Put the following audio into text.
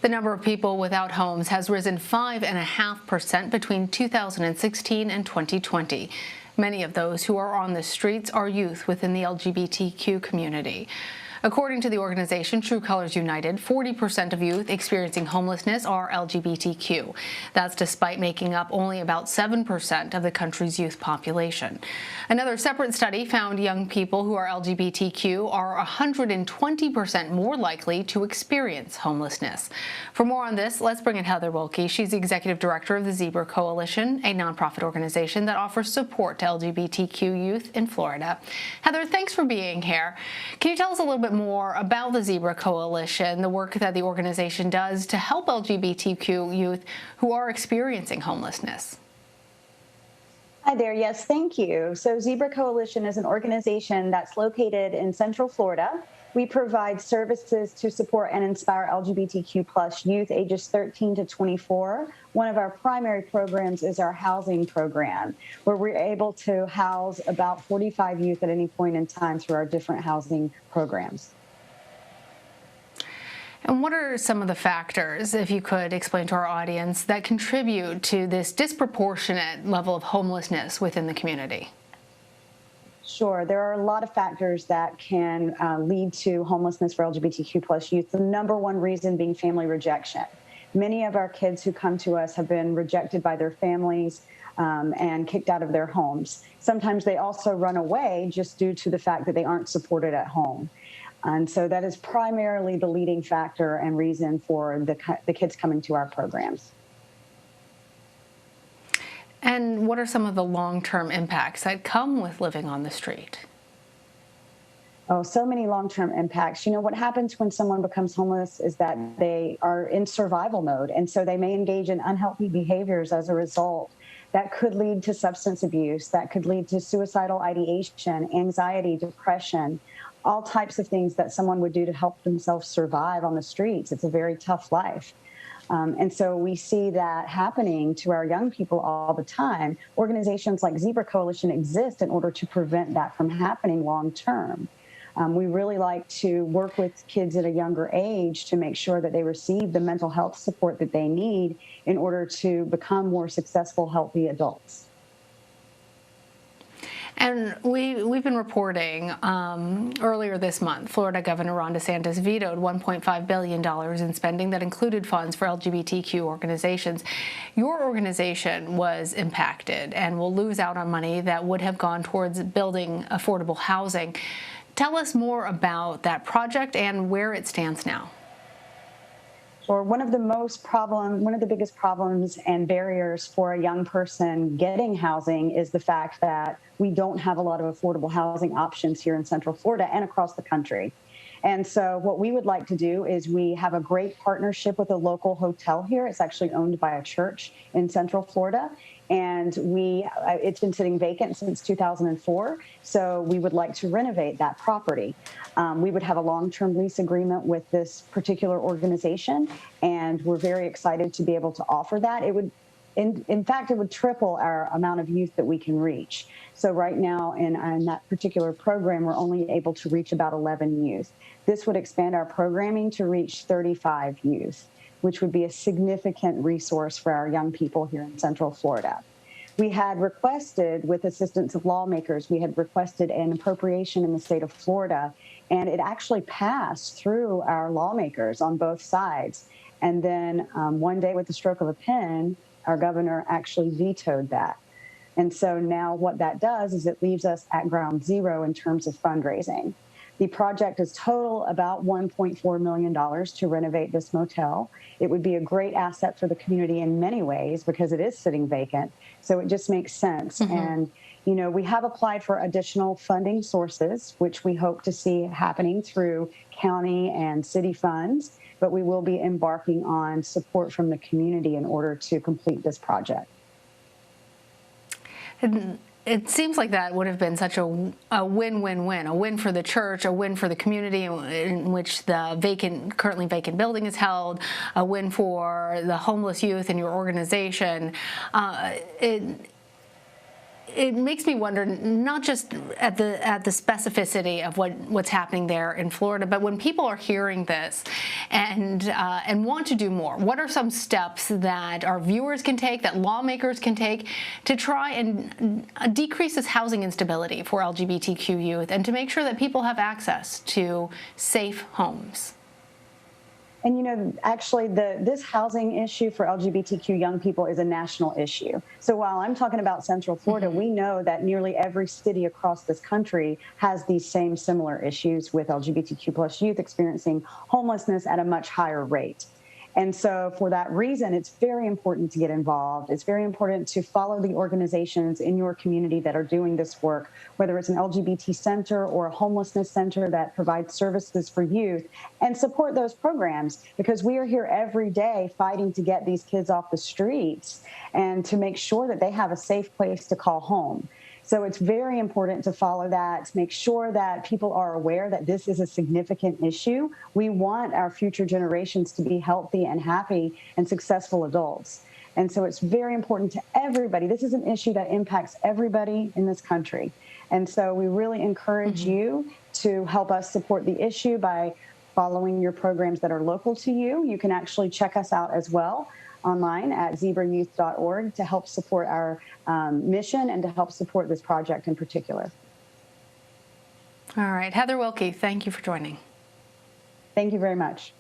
The number of people without homes has risen 5.5% between 2016 and 2020. Many of those who are on the streets are youth within the LGBTQ community. According to the organization True Colors United, 40% of youth experiencing homelessness are LGBTQ. That's despite making up only about 7% of the country's youth population. Another separate study found young people who are LGBTQ are 120% more likely to experience homelessness. For more on this, let's bring in Heather Wilkie. She's the executive director of the Zebra Coalition, a nonprofit organization that offers support to LGBTQ youth in Florida. Heather, thanks for being here. Can you tell us a little bit more about the Zebra Coalition, the work that the organization does to help LGBTQ youth who are experiencing homelessness? Hi there. Yes, thank you. So Zebra Coalition is an organization that's located in Central Florida. We provide services to support and inspire LGBTQ plus youth ages 13 to 24. One of our primary programs is our housing program, where we're able to house about 45 youth at any point in time through our different housing programs. And what are some of the factors, if you could explain to our audience, that contribute to this disproportionate level of homelessness within the community? Sure. There are a lot of factors that can lead to homelessness for LGBTQ plus youth. The number one reason being family rejection. Many of our kids who come to us have been rejected by their families and kicked out of their homes. Sometimes they also run away just due to the fact that they aren't supported at home. And so that is primarily the leading factor and reason for the kids coming to our programs. And what are some of the long-term impacts that come with living on the street? Oh, so many long-term impacts. You know, what happens when someone becomes homeless is that they are in survival mode. And so they may engage in unhealthy behaviors as a result. That could lead to substance abuse. That could lead to suicidal ideation, anxiety, depression, all types of things that someone would do to help themselves survive on the streets. It's a very tough life. And so we see that happening to our young people all the time. Organizations like Zebra Coalition exist in order to prevent that from happening long term. We really like to work with kids at a younger age to make sure that they receive the mental health support that they need in order to become more successful, healthy adults. And we've been reporting earlier this month, Florida Governor Ron DeSantis vetoed $1.5 billion in spending that included funds for LGBTQ organizations. Your organization was impacted and will lose out on money that would have gone towards building affordable housing. Tell us more about that project and where it stands now. Or one of the biggest problems and barriers for a young person getting housing is the fact that we don't have a lot of affordable housing options here in Central Florida and across the country. And so what we would like to do is we have a great partnership with a local hotel here. It's actually owned by a church in Central Florida. And it's been sitting vacant since 2004. So we would like to renovate that property. We would have a long-term lease agreement with this particular organization. And we're very excited to be able to offer that. It would, in fact, it would triple our amount of youth that we can reach. So right now in that particular program, we're only able to reach about 11 youth. This would expand our programming to reach 35 youth, which would be a significant resource for our young people here in Central Florida. We had requested, with assistance of lawmakers, we had requested an appropriation in the state of Florida, and it actually passed through our lawmakers on both sides. And then one day, with the stroke of a pen, our governor actually vetoed that. And so now what that does is it leaves us at ground zero in terms of fundraising. The project is total about $1.4 million to renovate this motel. It would be a great asset for the community in many ways because it is sitting vacant. So it just makes sense. Mm-hmm. And, you know, we have applied for additional funding sources, which we hope to see happening through county and city funds. But we will be embarking on support from the community in order to complete this project. It seems like that would have been such a win-win-win, a win for the church, a win for the community in which the currently vacant building is held, a win for the homeless youth in your organization. it makes me wonder, not just at the specificity of what's happening there in Florida, but when people are hearing this and want to do more, what are some steps that our viewers can take, that lawmakers can take, to try and decrease this housing instability for LGBTQ youth and to make sure that people have access to safe homes? And, you know, actually, this housing issue for LGBTQ young people is a national issue. So while I'm talking about Central Florida, we know that nearly every city across this country has these same similar issues with LGBTQ plus youth experiencing homelessness at a much higher rate. And so for that reason, it's very important to get involved. It's very important to follow the organizations in your community that are doing this work, whether it's an LGBT center or a homelessness center that provides services for youth, and support those programs, because we are here every day fighting to get these kids off the streets and to make sure that they have a safe place to call home. So it's very important to follow that, to make sure that people are aware that this is a significant issue. We want our future generations to be healthy and happy and successful adults. And so it's very important to everybody. This is an issue that impacts everybody in this country. And so we really encourage you to help us support the issue by following your programs that are local to you. You can actually check us out as well online at zebrayouth.org to help support our mission and to help support this project in particular. All right. Heather Wilkie, thank you for joining. Thank you very much.